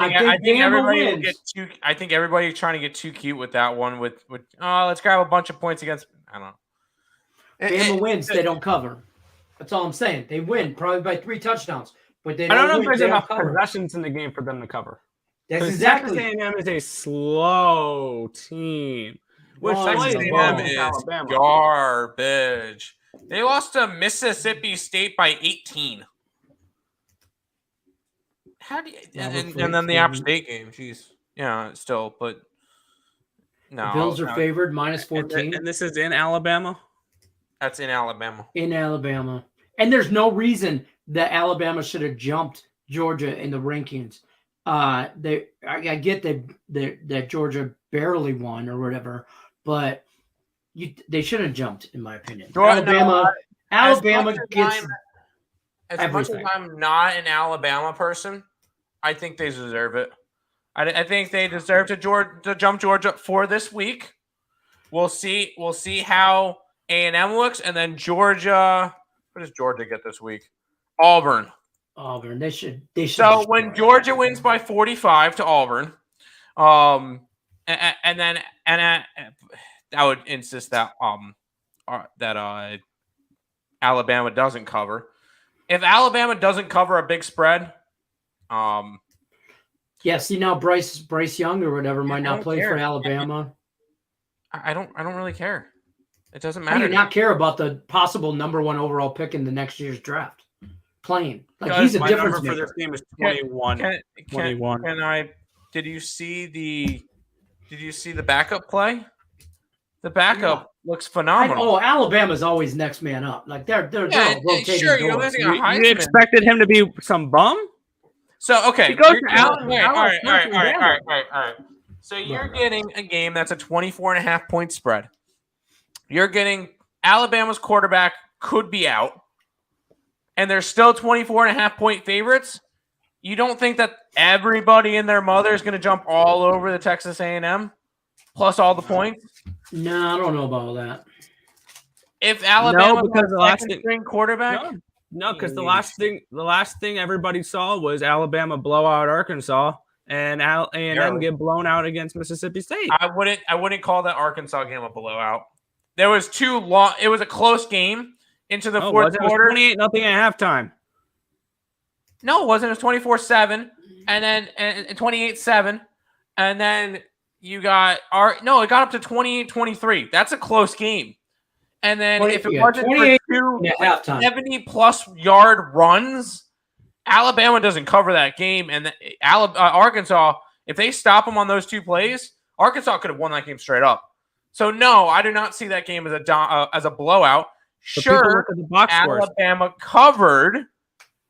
Speaker 1: think
Speaker 2: everybody will get too. I think everybody's trying to get too cute with that one. With let's grab a bunch of points against. I don't know.
Speaker 1: Bama wins, they don't cover. That's all I'm saying. They win probably by 3 touchdowns, but they don't.
Speaker 3: I don't know if
Speaker 1: win,
Speaker 3: there's enough possessions in the game for them to cover.
Speaker 1: That's exactly.
Speaker 3: Texas A&M is a slow team. Which
Speaker 2: Texas A&M is garbage. They lost to Mississippi State by 18. How do you, and then the App State game? Jeez, yeah, still, but no.
Speaker 1: The Bills are favored -14,
Speaker 3: and this is in Alabama.
Speaker 2: That's in Alabama.
Speaker 1: In Alabama, and there's no reason that Alabama should have jumped Georgia in the rankings. I get that Georgia barely won or whatever, but they shouldn't have jumped, in my opinion. Alabama gets
Speaker 2: as much as I'm not an Alabama person, I think they deserve it. I think they deserve to jump Georgia for this week. We'll see how A&M looks, and then Georgia. What does Georgia get this week? Auburn.
Speaker 1: They should.
Speaker 2: So when Georgia wins by 45 to Auburn, and then I would insist that Alabama doesn't cover. If Alabama doesn't cover a big spread,
Speaker 1: see now Bryce Young or whatever might not play for Alabama.
Speaker 2: I don't really care. It doesn't matter.
Speaker 1: How do you not care about the possible #1 overall pick in the next year's draft? Playing like he's a difference maker.
Speaker 3: For this team is 21.
Speaker 2: Did you see the backup play? The backup looks phenomenal.
Speaker 3: Alabama's
Speaker 1: always next man up. Like they're rotating.
Speaker 2: Sure, you're losing a Heisman.
Speaker 3: You expected him to be some bum?
Speaker 2: So okay,
Speaker 3: He goes to
Speaker 2: all right. So you're getting a game that's a 24.5-point spread. You're getting Alabama's quarterback could be out, and they're still 24.5-point favorites. You don't think that everybody and their mother is going to jump all over the Texas A&M plus all the points?
Speaker 1: No, I don't know about that.
Speaker 2: If Alabama
Speaker 3: because the last
Speaker 2: string quarterback,
Speaker 3: no, because the last thing everybody saw was Alabama blow out Arkansas and A&M get blown out against Mississippi State.
Speaker 2: I wouldn't call that Arkansas game a blowout. There was too long. It was a close game into the fourth quarter.
Speaker 3: 28-0 at halftime.
Speaker 2: No, it wasn't. It was 24-7, and then 28-7, and then you got it got up to 28-23. That's a close game. And then if it wasn't for two 70-plus yard runs, Alabama doesn't cover that game, and Arkansas, if they stop them on those two plays, Arkansas could have won that game straight up. So no, I do not see that game as a blowout. Sure, Alabama covered,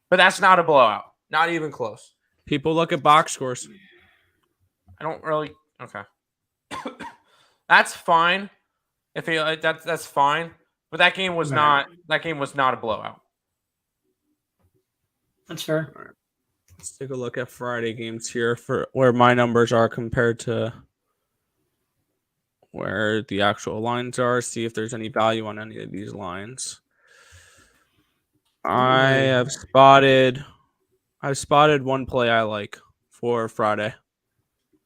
Speaker 2: but that's not a blowout. Not even close.
Speaker 3: People look at box scores.
Speaker 2: I don't really. Okay, that's fine. If that's fine, but that game was not. That game was not a blowout.
Speaker 1: That's fair.
Speaker 3: All right. Let's take a look at Friday games here for where my numbers are compared to where the actual lines are. See if there's any value on any of these lines. I've spotted one play I like for Friday.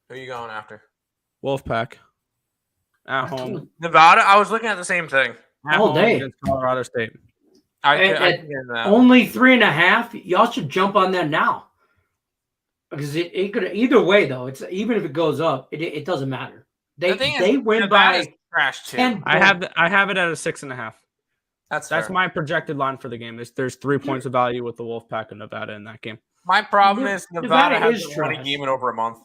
Speaker 2: Who are you going after?
Speaker 3: Wolfpack at home.
Speaker 2: Nevada. I was looking at the same thing.
Speaker 1: All day
Speaker 3: against Colorado State.
Speaker 1: Only 3.5. Y'all should jump on that now because it could either way though. It's even if it goes up, it doesn't matter. They win
Speaker 2: Nevada's
Speaker 1: by
Speaker 2: trash too.
Speaker 1: 10
Speaker 3: I have it at a 6.5. That's
Speaker 2: fair.
Speaker 3: my projected line for the game. There's 3 points of value with the Wolfpack and Nevada in that game.
Speaker 2: My problem is Nevada hasn't won a game in over a month.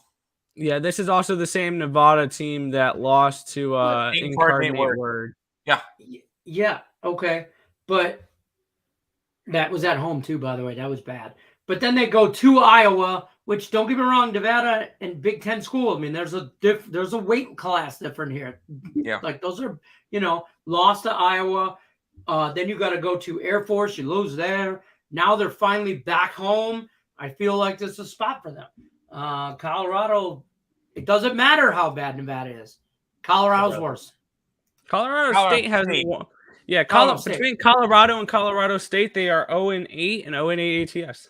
Speaker 3: Yeah, this is also the same Nevada team that lost to Incarnate Word.
Speaker 2: Yeah.
Speaker 1: Okay, but that was at home too. By the way, that was bad. But then they go to Iowa, which don't get me wrong, Nevada and Big Ten school. I mean, there's a weight class different here.
Speaker 2: Yeah,
Speaker 1: like those are lost to Iowa. Then you got to go to Air Force. You lose there. Now they're finally back home. I feel like this is a spot for them. Colorado, it doesn't matter how bad Nevada is. Colorado's worse.
Speaker 3: Colorado State has one. Yeah, between Colorado and Colorado State, they are 0-8 and 0-8 ATS.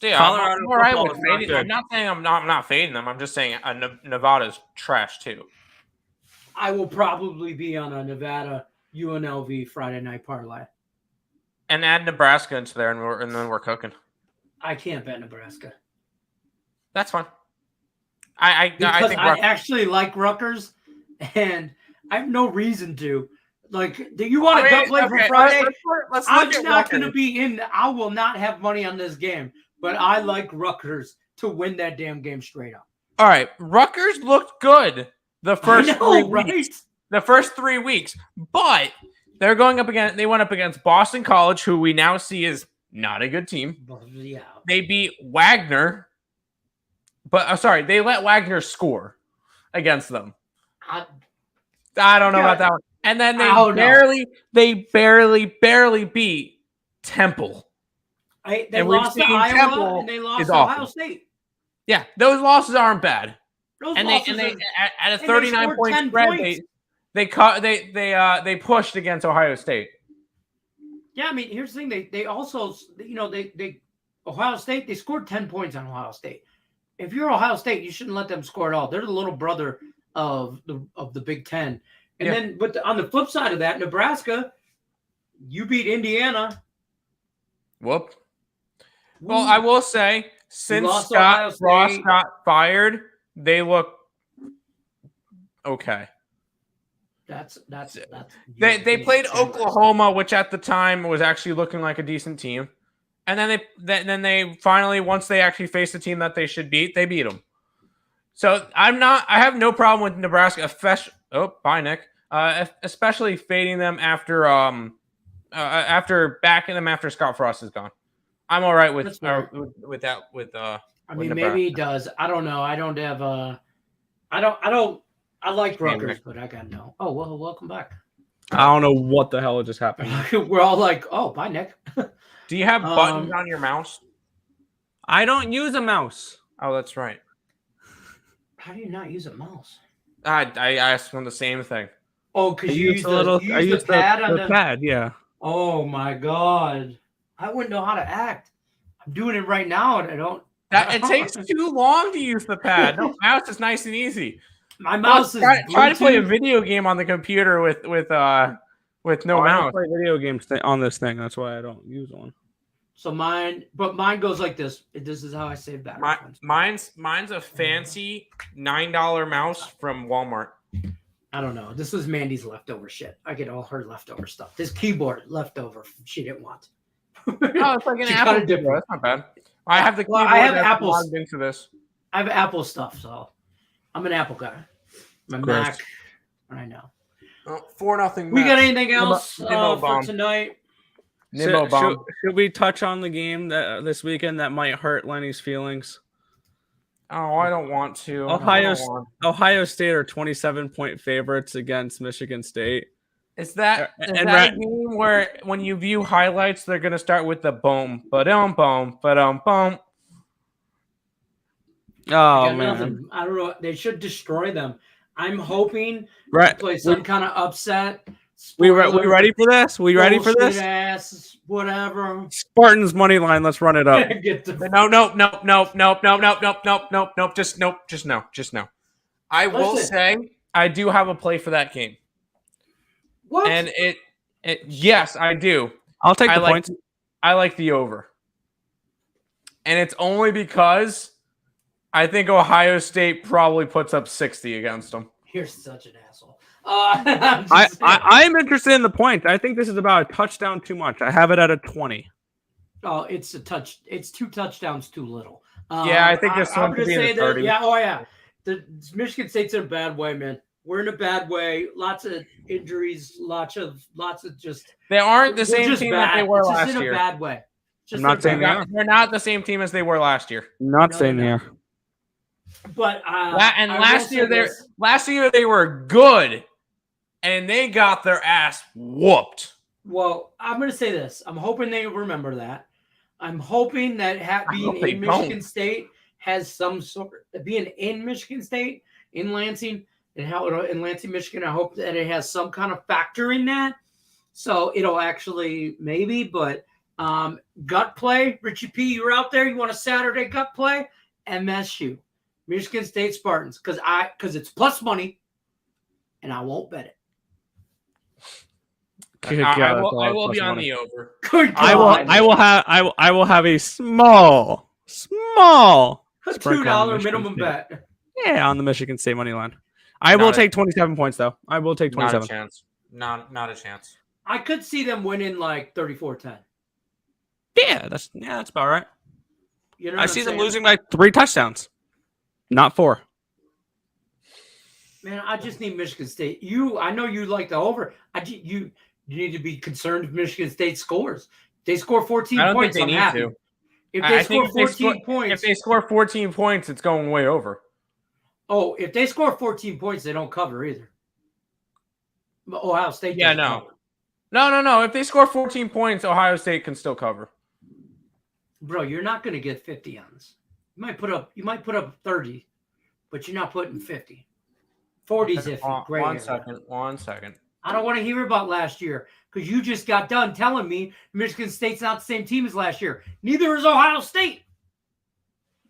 Speaker 2: Yeah, I'm all right with fading. I'm not saying I'm not fading them. I'm just saying Nevada's trash too.
Speaker 1: I will probably be on a Nevada UNLV Friday night parlay.
Speaker 2: And add Nebraska into there, and then we're cooking.
Speaker 1: I can't bet Nebraska.
Speaker 2: That's fine.
Speaker 1: I think I actually like Rutgers, and I have no reason to. Like, do you want to go play for Friday? I'm not going to be in. I will not have money on this game, but I like Rutgers to win that damn game straight up.
Speaker 2: All right, Rutgers looked good the first 3 weeks. The first 3 weeks, but they're going up against. They went up against Boston College, who we now see is not a good team.
Speaker 1: Yeah,
Speaker 2: they beat Wagner, but sorry, they let Wagner score against them. I don't know about that one. And then they barely beat Temple.
Speaker 1: They lost to Iowa and they lost to Ohio State.
Speaker 2: Yeah, those losses aren't bad.
Speaker 1: They
Speaker 2: at a 39-point spread, they pushed against Ohio State.
Speaker 1: Yeah, I mean, here's the thing. They also, Ohio State, they scored 10 points on Ohio State. If you're Ohio State, you shouldn't let them score at all. They're the little brother of the Big Ten. And then, but on the flip side of that, Nebraska, you beat Indiana.
Speaker 2: Whoop. Well, I will say, since Scott Ross got fired, they look okay. They played Oklahoma, which at the time was actually looking like a decent team, and then they finally, once they actually faced the team that they should beat, they beat them. So I have no problem with Nebraska. Bye, Nick. Especially fading them after backing them after Scott Frost is gone. I'm all right with that.
Speaker 1: I mean, maybe he does. I don't know. I don't have I like Rutgers, but I got no. Oh, well, welcome back.
Speaker 3: I don't know what the hell just happened.
Speaker 1: We're all like, oh, bye, Nick.
Speaker 2: Do you have buttons on your mouse?
Speaker 3: I don't use a mouse.
Speaker 2: Oh, that's right.
Speaker 1: How do you not use a mouse?
Speaker 2: I asked him the same thing.
Speaker 1: Oh, because you use
Speaker 3: I use
Speaker 1: the pad on
Speaker 3: the pad, yeah.
Speaker 1: Oh my god. I wouldn't know how to act. I'm doing it right now and I don't.
Speaker 2: It takes too long to use the pad. No, mouse is nice and easy.
Speaker 1: My mouse is
Speaker 2: try to play a video game on the computer with no mouse.
Speaker 3: I play video games on this thing. That's why I don't use one.
Speaker 1: So mine goes like this. This is how I save battery.
Speaker 2: Mine's a fancy $9 mouse from Walmart.
Speaker 1: I don't know. This was Mandy's leftover shit. I get all her leftover stuff. This keyboard leftover she didn't want.
Speaker 2: Oh, it's like an Apple keyboard. That's not bad. I have the keyboard.
Speaker 1: I have Apple
Speaker 2: logged into this.
Speaker 1: I have Apple stuff, so I'm an Apple guy. My Mac. I know.
Speaker 2: 4-0.
Speaker 1: We got anything else for tonight?
Speaker 3: Should we touch on the game this weekend that might hurt Lenny's feelings?
Speaker 2: Oh, I don't want to.
Speaker 3: Ohio State are 27-point favorites against Michigan State.
Speaker 2: Is that a game where when you view highlights, they're going to start with the boom, ba-dum, boom, ba-dum, boom?
Speaker 3: Oh, man.
Speaker 1: Nothing. I don't know. They should destroy them. I'm hoping
Speaker 3: to
Speaker 1: play some kind of upset.
Speaker 3: We ready for this? We ready for this?
Speaker 1: Ass, whatever.
Speaker 3: Spartans money line. Let's run it up.
Speaker 2: No. Just no. I will say I do have a play for that game.
Speaker 1: What?
Speaker 2: And yes, I do.
Speaker 3: I'll take the points.
Speaker 2: I like the over. And it's only because I think Ohio State probably puts up 60 against them.
Speaker 1: You're such an asshole.
Speaker 3: I'm interested in the points. I think this is about a touchdown too much. I have it at a 20.
Speaker 1: Oh, it's a touch. It's 2 touchdowns too little.
Speaker 2: Yeah, I think this one could be in the 30.
Speaker 1: Yeah, oh yeah. The Michigan State's in a bad way, man. We're in a bad way. Lots of injuries. Lots of just.
Speaker 2: They aren't the same team that they were last year.
Speaker 1: In a bad way.
Speaker 3: I'm not saying
Speaker 2: they're not the same team as they were last year.
Speaker 3: Not saying they are.
Speaker 1: But
Speaker 2: last year they were good, and they got their ass whooped.
Speaker 1: Well, I'm going to say this. I'm hoping they remember that. I'm hoping that being in Michigan State has some sort of being in Michigan State in Lansing in Lansing, Michigan. I hope that it has some kind of factor in that. So it'll actually maybe, but gut play, Richie P, you're out there. You want a Saturday gut play? MSU. Michigan State Spartans, because it's plus money, and I won't bet it.
Speaker 2: I will be on the over.
Speaker 1: Good God.
Speaker 3: I will have a small
Speaker 1: $2 minimum bet.
Speaker 3: Yeah, on the Michigan State money line. I will take 27 points though. I will take 27.
Speaker 2: Not a chance. Not a chance.
Speaker 1: I could see them winning like 34-10.
Speaker 3: Yeah, that's about right.
Speaker 1: You know
Speaker 3: I see them losing by 3 touchdowns. Not 4.
Speaker 1: Man, I just need Michigan State. I know you like the over. You need to be concerned if Michigan State scores. If they score 14 points, I'm happy. If they score 14 points.
Speaker 2: If they score 14 points, it's going way over.
Speaker 1: Oh, if they score 14 points, they don't cover either. Ohio State
Speaker 2: doesn't cover. No. If they score 14 points, Ohio State can still cover.
Speaker 1: Bro, you're not going to get 50 on this. You might put up 30, but you're not putting 50. 40's iffy.
Speaker 2: One second.
Speaker 1: I don't want to hear about last year because you just got done telling me Michigan State's not the same team as last year. Neither is Ohio State.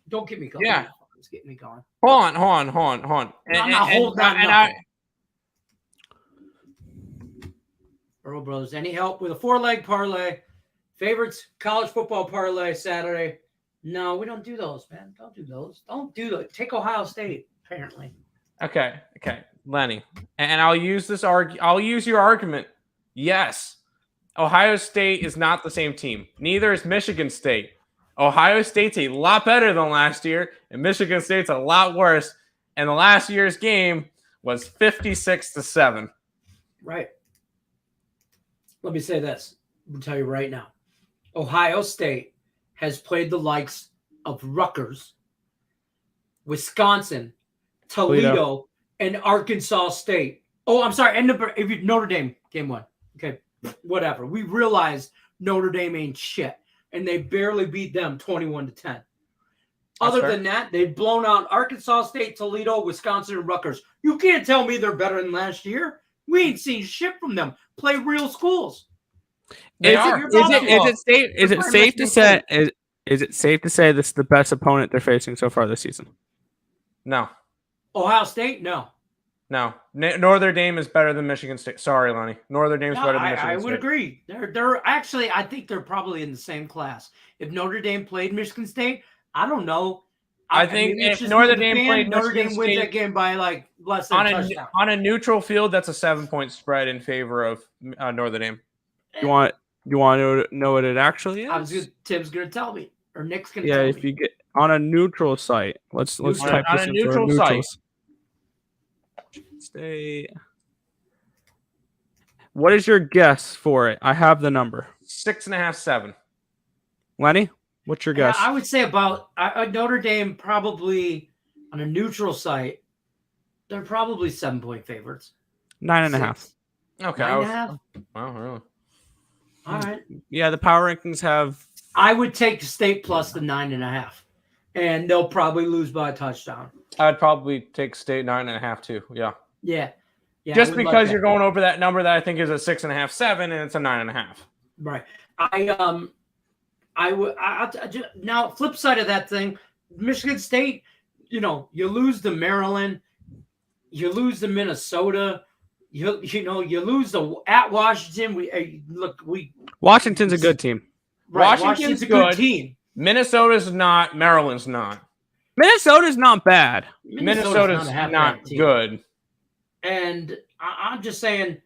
Speaker 1: Don't get me going.
Speaker 2: Yeah.
Speaker 1: It's getting me going.
Speaker 2: Hold on.
Speaker 1: I'm not holding on. Earl Brothers, any help with a 4-leg parlay? Favorites, college football parlay Saturday. No, we don't do those, man. Don't do those. Don't do those. Take Ohio State, apparently.
Speaker 2: Okay, Lenny. And I'll use your argument. Yes. Ohio State is not the same team. Neither is Michigan State. Ohio State's a lot better than last year, and Michigan State's a lot worse. And the last year's game was 56-7.
Speaker 1: Right. Let me say this. I'll tell you right now. Ohio State has played the likes of Rutgers Wisconsin, Toledo, and Arkansas State. Oh, I'm sorry. And Notre Dame game 1. Okay, whatever. We realized Notre Dame ain't shit, and they barely beat them 21-10. Other than that, they've blown out Arkansas State, Toledo, Wisconsin, and Rutgers. You can't tell me they're better than last year. We ain't seen shit from them. Play real schools.
Speaker 3: Is it safe to say this is the best opponent they're facing so far this season?
Speaker 2: No.
Speaker 1: Ohio State? No.
Speaker 2: Notre Dame is better than Michigan State. Sorry, Lenny. Notre Dame's better than Michigan State.
Speaker 1: I would agree. They're actually, I think they're probably in the same class. If Notre Dame played Michigan State, I don't know.
Speaker 2: I think if Notre Dame played
Speaker 1: Notre Dame wins that game by like less than a touchdown.
Speaker 2: On a neutral field, that's a 7-point spread in favor of Notre Dame.
Speaker 3: You want to know what it actually is?
Speaker 1: Tim's gonna tell me, or Nick's gonna tell me.
Speaker 3: Yeah, if you get on a neutral site, let's type
Speaker 2: on
Speaker 3: this
Speaker 2: a
Speaker 3: in
Speaker 2: neutral
Speaker 3: for
Speaker 2: site.
Speaker 3: State. What is your guess for it? I have the number.
Speaker 2: 6.5, 7.
Speaker 3: Lenny, what's your guess?
Speaker 1: I would say about Notre Dame probably on a neutral site. They're probably 7-point favorites.
Speaker 3: 9.5.
Speaker 2: Okay.
Speaker 1: 9.5.
Speaker 2: Wow, really?
Speaker 1: All right.
Speaker 3: Yeah, the power rankings have.
Speaker 1: I would take State plus the 9.5, and they'll probably lose by a touchdown.
Speaker 2: I'd probably take State 9.5 too. Yeah.
Speaker 1: Yeah.
Speaker 2: Just because you're going over that number that I think is a 6.5, 7, and it's a 9.5.
Speaker 1: Right. I would. Now, flip side of that thing, Michigan State. You lose to Maryland, you lose to Minnesota. You lose at Washington.
Speaker 3: Washington's a good team.
Speaker 1: Right, Washington's a good team.
Speaker 2: Minnesota's not. Maryland's not.
Speaker 3: Minnesota's not bad.
Speaker 2: Minnesota's not good.
Speaker 1: And I'm just saying,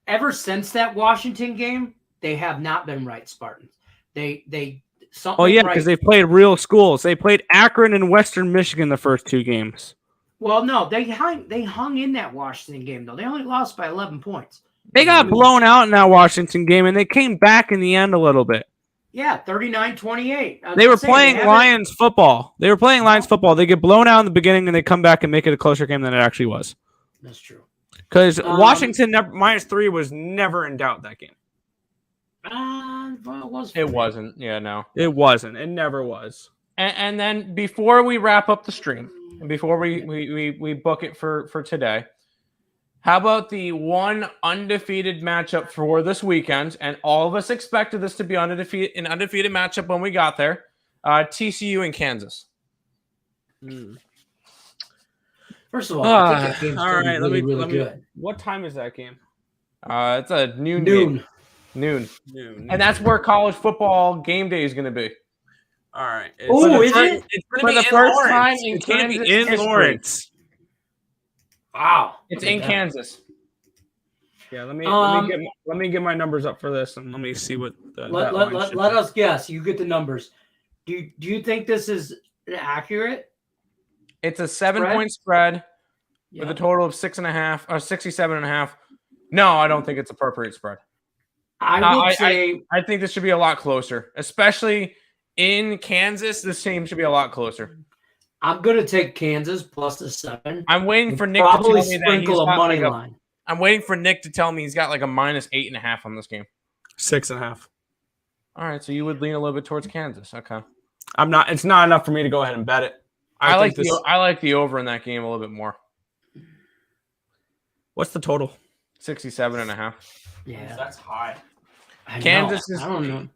Speaker 1: ever since that Washington game, they have not been right, Spartans.
Speaker 3: Because they've played real schools. They played Akron and Western Michigan the first 2 games.
Speaker 1: Well, no, they hung in that Washington game, though. They only lost by 11 points.
Speaker 3: They got blown out in that Washington game, and they came back in the end a little bit.
Speaker 1: Yeah, 39-28.
Speaker 3: They were playing Lions football. They get blown out in the beginning, and they come back and make it a closer game than it actually was.
Speaker 1: That's true.
Speaker 3: Because Washington -3 was never in doubt that game.
Speaker 1: Well,
Speaker 2: it wasn't. Yeah, no.
Speaker 3: It wasn't. It never was.
Speaker 2: And then before we wrap up the stream, and before we book it for today, how about the one undefeated matchup for this weekend? And all of us expected this to be an undefeated matchup when we got there. TCU and Kansas.
Speaker 1: First of all, I think that game's
Speaker 3: all right,
Speaker 1: really good.
Speaker 3: What time is that game?
Speaker 2: It's a noon game. Noon. And that's where college football game day is going to be.
Speaker 3: All right.
Speaker 1: Oh, is it?
Speaker 3: It's going to be for the first time in Kansas. In Lawrence.
Speaker 1: Wow.
Speaker 2: It's in Kansas.
Speaker 3: Yeah, let me get my numbers up for this, and let me see what
Speaker 1: let us guess. You get the numbers. Do you think this is accurate?
Speaker 2: It's a 7-point spread with a total of 6.5 or 67.5. No, I don't think it's appropriate spread. I think this should be a lot closer, especially in Kansas. This team should be a lot closer.
Speaker 1: I'm gonna take Kansas plus the 7.
Speaker 2: I'm waiting for Nick to tell me that he's got
Speaker 1: money line.
Speaker 2: I'm waiting for Nick to tell me he's got like a -8.5 on this game.
Speaker 3: 6.5.
Speaker 2: All right, so you would lean a little bit towards Kansas. Okay.
Speaker 3: I'm not. It's not enough for me to go ahead and bet it.
Speaker 2: I like the over in that game a little bit more.
Speaker 3: What's the total?
Speaker 2: 67.5.
Speaker 1: Yeah,
Speaker 3: that's high.
Speaker 2: Kansas
Speaker 1: I don't know.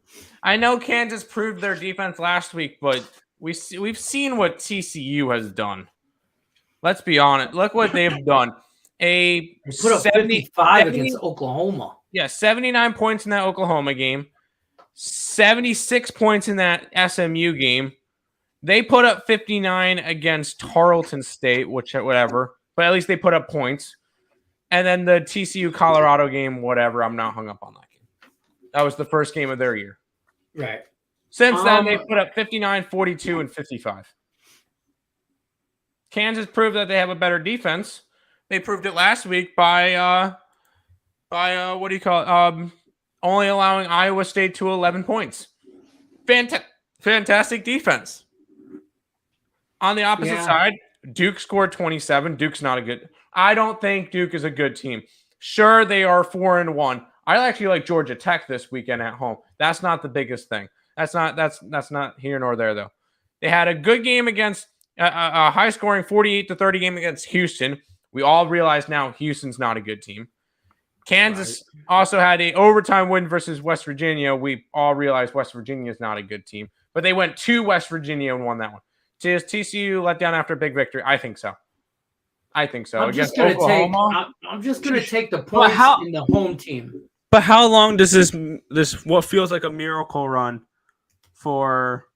Speaker 2: I know Kansas proved their defense last week, but we've seen what TCU has done. Let's be honest. Look what they've done.
Speaker 1: They put up 75 against Oklahoma.
Speaker 2: Yeah, 79 points in that Oklahoma game. 76 points in that SMU game. They put up 59 against Tarleton State, whatever. But at least they put up points. And then the TCU Colorado game, whatever. I'm not hung up on that game. That was the first game of their year.
Speaker 1: Right.
Speaker 2: Since then, they put up 59, 42, and 55. Kansas proved that they have a better defense. They proved it last week by what do you call it? Only allowing Iowa State to 11 points. Fantastic defense. On the opposite side, Duke scored 27. Duke's not a good. I don't think Duke is a good team. Sure, they are 4-1. I actually like Georgia Tech this weekend at home. That's not the biggest thing. That's not here nor there though. They had a good game against a high-scoring 48-30 game against Houston. We all realize now Houston's not a good team. Kansas also had an overtime win versus West Virginia. We all realize West Virginia is not a good team, but they went to West Virginia and won that one. Does TCU let down after a big victory? I think so.
Speaker 1: I'm just going to take the points in the home team.
Speaker 3: But how long does this what feels like a miracle run for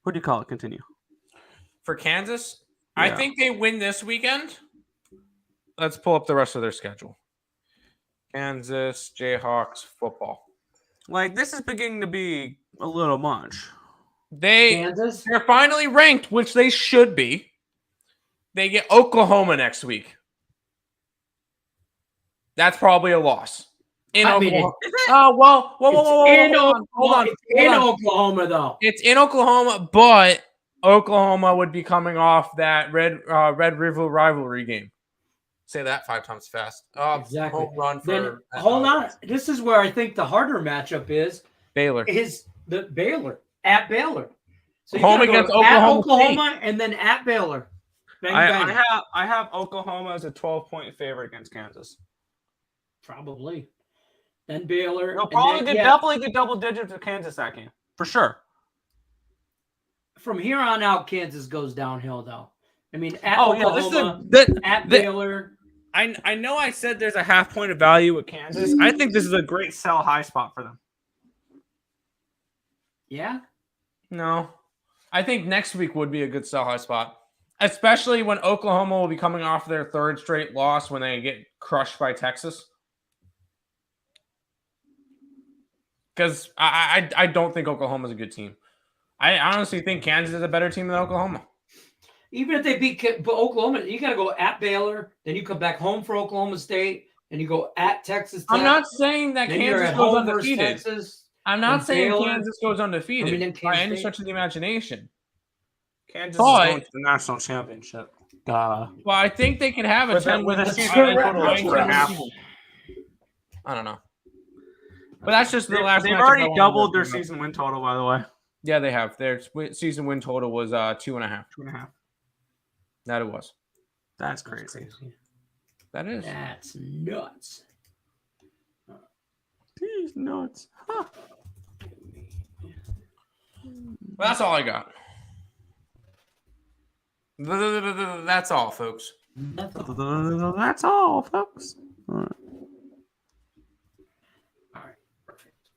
Speaker 3: what do you call it? Continue.
Speaker 2: For Kansas,
Speaker 3: Yeah.
Speaker 2: I think they win this weekend. Let's pull up the rest of their schedule. Kansas Jayhawks football.
Speaker 3: Like this is beginning to be a little much.
Speaker 2: They're finally ranked, which they should be. They get Oklahoma next week. That's probably a loss. In Oklahoma. Hold on.
Speaker 1: In Oklahoma, though.
Speaker 2: It's in Oklahoma, but Oklahoma would be coming off that Red River rivalry game. Say that 5 times fast.
Speaker 1: Exactly.
Speaker 2: Home run for.
Speaker 1: Hold on. This is where I think the harder matchup is.
Speaker 2: Baylor.
Speaker 1: Is the Baylor at Baylor. So
Speaker 2: home against
Speaker 1: Oklahoma and then at Baylor. Bang, bang.
Speaker 3: I have Oklahoma as a 12-point favorite against Kansas.
Speaker 1: Probably. Then Baylor.
Speaker 3: They'll probably definitely get double digits with Kansas that game. For sure.
Speaker 1: From here on out, Kansas goes downhill, though. I mean, at Oklahoma, at Baylor.
Speaker 3: I know I said there's a half point of value with Kansas. I think this is a great sell high spot for them.
Speaker 1: Yeah?
Speaker 2: No. I think next week would be a good sell high spot. Especially when Oklahoma will be coming off their 3rd straight loss when they get crushed by Texas. Because I don't think Oklahoma's a good team. I honestly think Kansas is a better team than Oklahoma.
Speaker 1: Even if they beat Oklahoma, you got to go at Baylor, then you come back home for Oklahoma State, and you go at Texas Tech.
Speaker 2: I'm not saying that Kansas goes undefeated. I'm not saying
Speaker 1: Baylor.
Speaker 2: Kansas goes undefeated by any
Speaker 1: State.
Speaker 2: stretch of the imagination.
Speaker 3: Kansas is going to the national championship.
Speaker 2: Well, I think they can have a 10
Speaker 3: with a
Speaker 2: season. I don't know. But that's just the last.
Speaker 3: They've already doubled their season win total, by the way.
Speaker 2: Yeah, they have. Their season win total was 2.5.
Speaker 3: 2.5.
Speaker 2: That it was.
Speaker 3: That's crazy.
Speaker 2: That is.
Speaker 1: That's nuts.
Speaker 3: He's nuts. Huh.
Speaker 2: Well, that's all I got. That's all, folks.
Speaker 3: That's all, folks.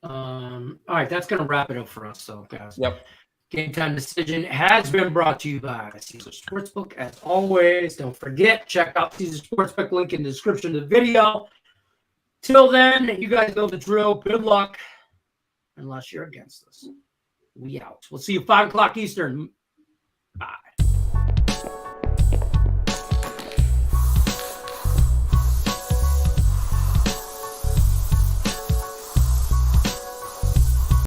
Speaker 1: All right, that's going to wrap it up for us, so guys.
Speaker 2: Yep.
Speaker 1: Game Time Decision has been brought to you by Caesar Sportsbook. As always, don't forget, check out Caesar Sportsbook, link in the description of the video. Till then, you guys know the drill. Good luck, unless you're against us. We out. We'll see you 5 o'clock Eastern. Bye.